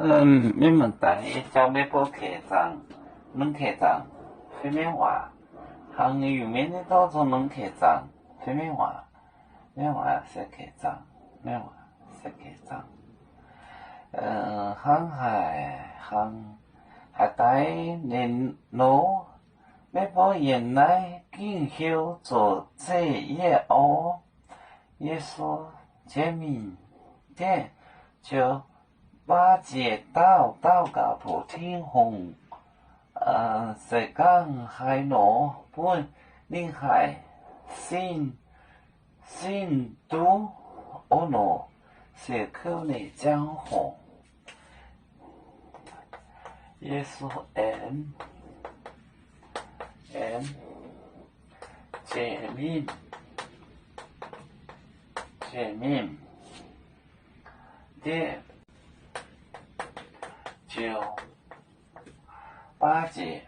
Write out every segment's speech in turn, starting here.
没问题，叫咩波客栈，能客栈，非免话，行业面的多种能客栈，非免话，免话是客栈，免话是客栈。海带年老，咩波原来今后做这业务，耶稣见面点就把这祷告普天红，世间海罗本厉害，信都欧罗是口内江湖。耶稣 and 解命的就八戒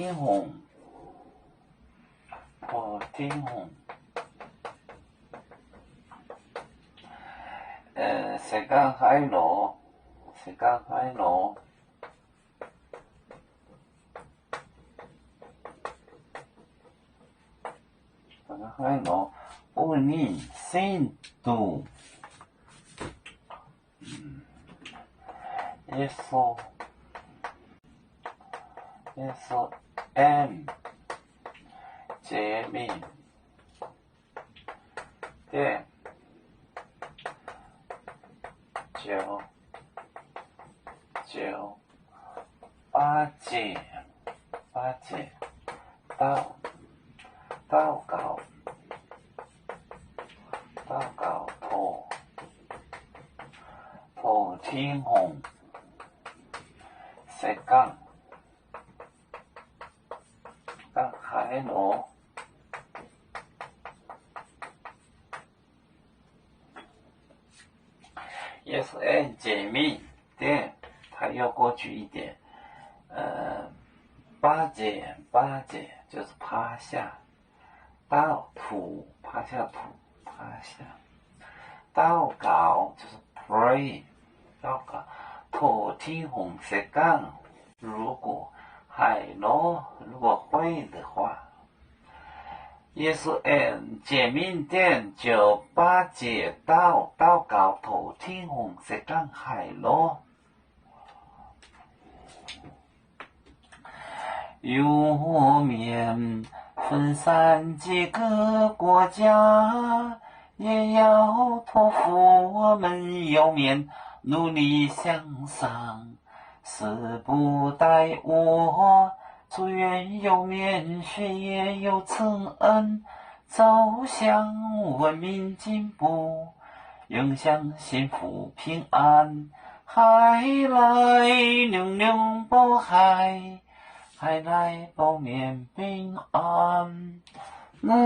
到祷告破天红，世间海罗，不你信度，耶稣 and 解命的就八戒祷告破天红，世间海罗。也是解密点，它要过去一点。八戒就是趴下，趴下。祷告就是 pray， 祷告破天红世间，如果会的话。耶稣解命点就八戒祷告破天红世间海罗，有面分散几个国家，也要托付我们有面努力向上，死不待我。祝愿有面学业有承恩，走向文明进步，影响幸福平安。海来娘娘保海来保面平安。来。